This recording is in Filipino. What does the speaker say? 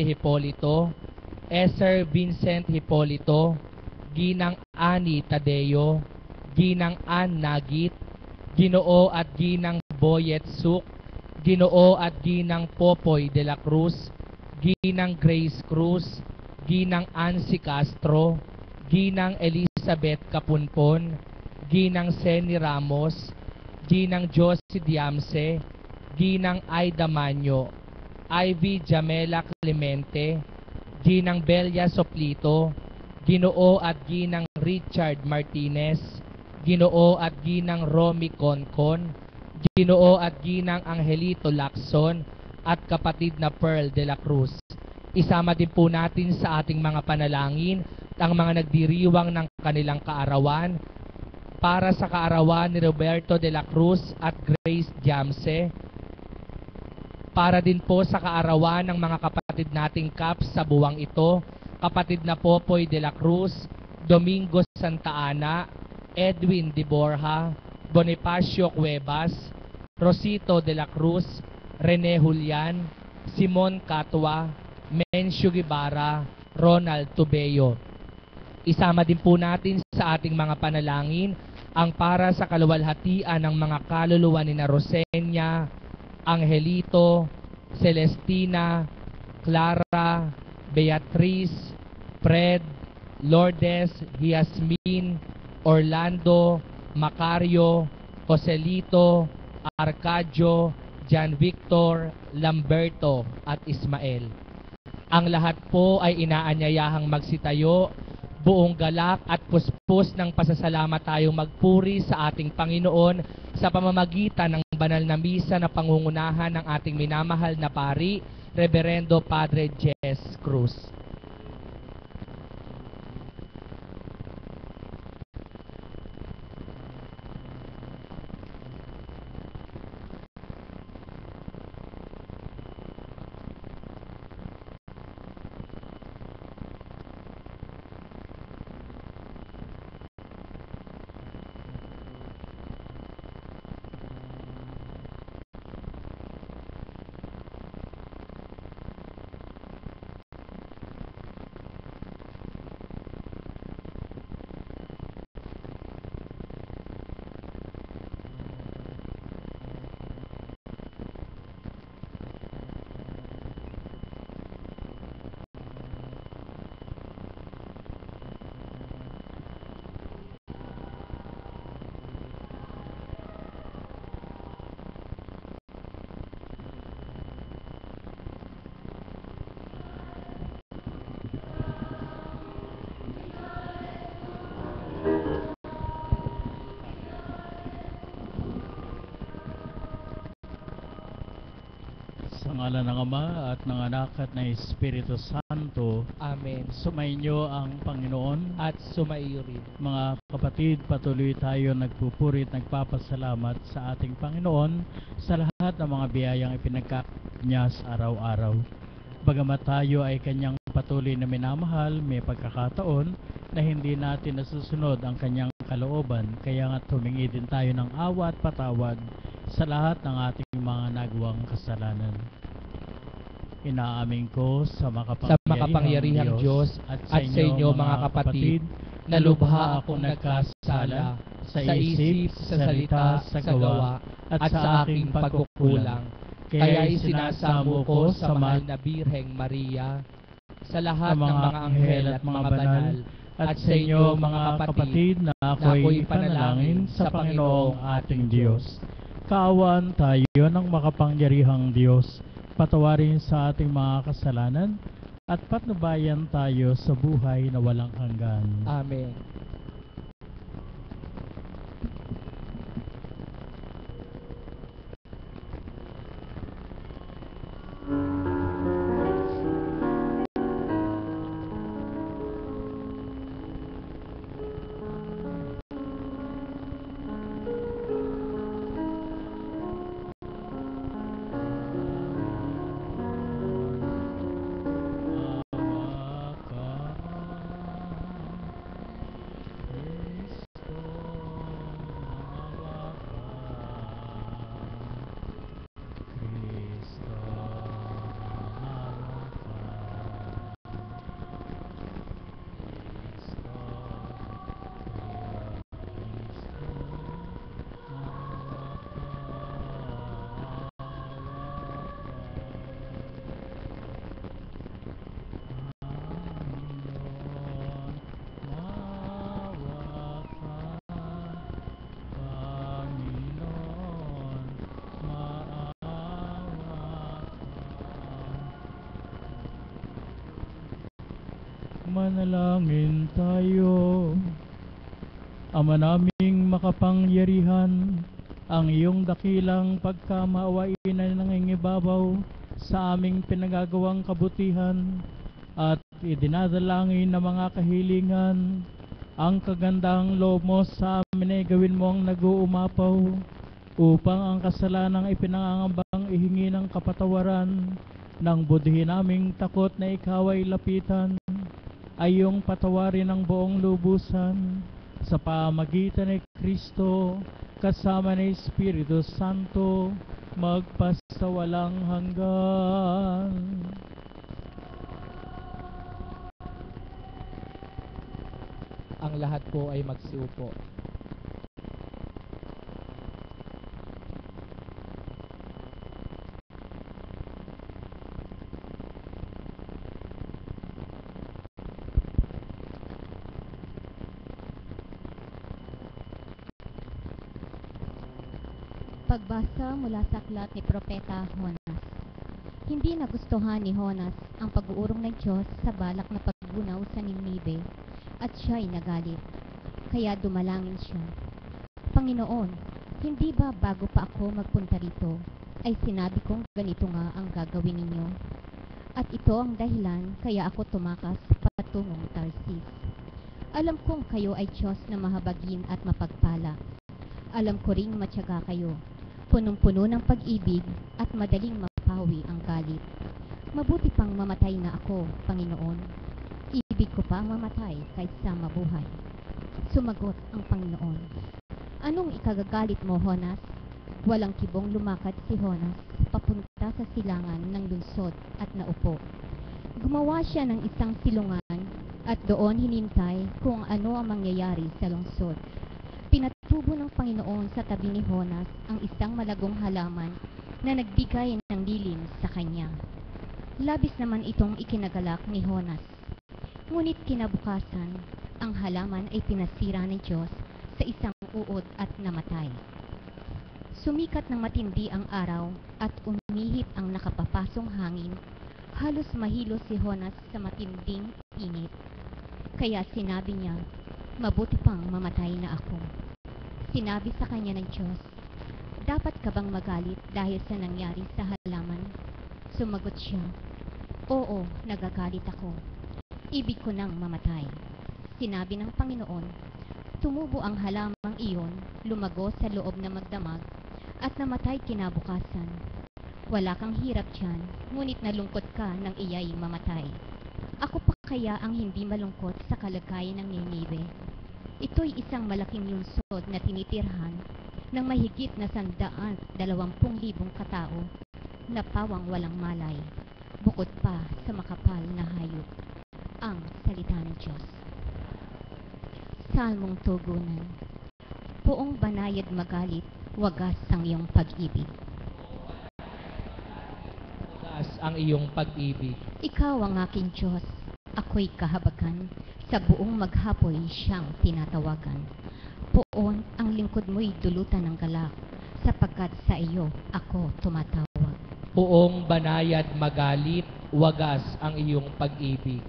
Hipolito, Sir Vincent Hipolito, Ginang Ani Tadeo, Ginang Ann Nagit, Ginoo at Ginang Boyet Suk, Ginoo at Ginang Popoy de la Cruz, Ginang Grace Cruz, Ginang Ansi Castro, Ginang Elizabeth Kapunpon, Ginang Seni Ramos, Ginang Josie Diamse, Ginang Aida Manyo, Ivy Jamela Clemente, Ginang Belia Soplito, Ginoo at Ginang Richard Martinez, Ginoo at Ginang Romy Concon, Ginoo at Ginang Angelito Lacson, at kapatid na Pearl de la Cruz. Isama din po natin sa ating mga panalangin ang mga nagdiriwang ng kanilang kaarawan para sa kaarawan ni Roberto de la Cruz at Grace Diamse, para din po sa kaarawan ng mga kapatid nating Caps sa buwang ito, kapatid na Popoy de la Cruz, Domingo Santa Ana, Edwin de Borja, Bonifacio Cuevas, Rosito de la Cruz, Rene Julian, Simon Catwa, Mencio Guevara, Ronald Tubeo. Isama din po natin sa ating mga panalangin ang para sa kaluwalhatian ng mga kaluluwa ni Rosenia, Angelito, Celestina, Clara, Beatriz, Fred, Lourdes, Yasmin, Orlando, Macario, Joselito, Arcadio, Jan Victor, Lamberto at Ismael. Ang lahat po ay inaanyayahang magsitayo, buong galak at puspos ng pasasalamat tayong magpuri sa ating Panginoon sa pamamagitan ng banal na misa na pangungunahan ng ating minamahal na pari, Reverendo Padre Jess Cruz. Sa ngalan ng Ama at ng Anak at ng Espiritu Santo. Amen. Sumainyo ang Panginoon. At sumaiyo rin. Mga kapatid, patuloy tayo nagpupuri at nagpapasalamat sa ating Panginoon sa lahat ng mga biyayang ipinagkakanya sa araw-araw. Bagamat tayo ay kanyang patuloy na minamahal, may pagkakataon na hindi natin nasusunod ang kanyang kalooban, kaya nga humingi din tayo ng awa at patawad sa lahat ng ating mga nagawang kasalanan. Inaamin ko sa makapangyarihang Diyos at sa inyo mga kapatid na lubha akong nagkasala sa isip, sa salita, sa gawa at sa aking pagkukulang. Kaya isinasamo ko sa mahal na Birheng Maria, sa lahat ng mga anghel at mga banal, at sa inyo mga kapatid na ako'y panalangin sa Panginoong ating Diyos. Kaawaan tayo ng makapangyarihang Diyos, patawarin sa ating mga kasalanan, at patnubayan tayo sa buhay na walang hanggan. Amen. Manalangin tayo. Ama naming makapangyarihan, ang iyong dakilang pagkamaawain ay nangingibabaw sa aming pinagagawang kabutihan at idinadalangin na mga kahilingan. Ang kagandang loob mo sa amin ay gawin mo ang nag-uumapaw upang ang kasalanang ipinangangambang ihingi ng kapatawaran ng budhi naming takot na ikaw ay lapitan ay iyong patawarin ng buong lubusan sa pamagitan ni Kristo kasama ni Espiritu Santo magpasawalang hanggan. Ang lahat po ay magsiupo. Pagbasa mula sa aklat ni Propeta Jonas. Hindi nagustuhan ni Jonas ang pag-uurong ng Diyos sa balak na pagbunaw sa Ninive at siya'y nagalit. Kaya dumalangin siya, Panginoon, hindi ba bago pa ako magpunta rito ay sinabi kong ganito nga ang gagawin ninyo? At ito ang dahilan kaya ako tumakas patungong Tarsis. Alam kong kayo ay Diyos na mahabagin at mapagpala. Alam ko ring matyaga kayo, punong-puno ng pag-ibig at madaling mapawi ang galit. Mabuti pang mamatay na ako, Panginoon. Ibig ko pa ang mamatay kaysa mabuhay. Sumagot ang Panginoon, anong ikagagalit mo, Jonas? Walang kibong lumakad si Jonas papunta sa silangan ng lungsod at naupo. Gumawa siya ng isang silungan at doon hinintay kung ano ang mangyayari sa lungsod. Pinatubo ng Panginoon sa tabi ni Jonas ang isang malagong halaman na nagbigay ng lilim sa kanya. Labis naman itong ikinagalak ni Jonas. Ngunit kinabukasan, ang halaman ay pinasira ng Diyos sa isang uod at namatay. Sumikat ng matindi ang araw at umihip ang nakapapasong hangin. Halos mahilo si Jonas sa matinding init. Kaya sinabi niya, mabuti pang mamatay na ako. Sinabi sa kanya ng Diyos, dapat ka bang magalit dahil sa nangyari sa halaman? Sumagot siya, oo, nagagalit ako. Ibig ko nang mamatay. Sinabi ng Panginoon, tumubo ang halamang iyon, lumago sa loob na magdamag, at namatay kinabukasan. Wala kang hirap tiyan, ngunit nalungkot ka nang iya'y mamatay. Ako pa kaya ang hindi malungkot sa kalagayan ng Ninive? Ito'y isang malaking lungsod na tinitirhan ng mahigit na 120,000 katao na pawang walang malay, bukod pa sa makapal na hayop. Ang salita ng Diyos. Salmong tugunan. Poong banayad magalit, wagas ang iyong pag-ibig. Wagas ang iyong pag-ibig. Ikaw ang aking Diyos, ako'y kahabagan, sa buong maghapoy siyang tinatawagan. Poon ang lingkod mo'y dulutan ng galak, sapagkat sa iyo ako tumatawag. Poong banayad magalit, wagas ang iyong pag-ibig.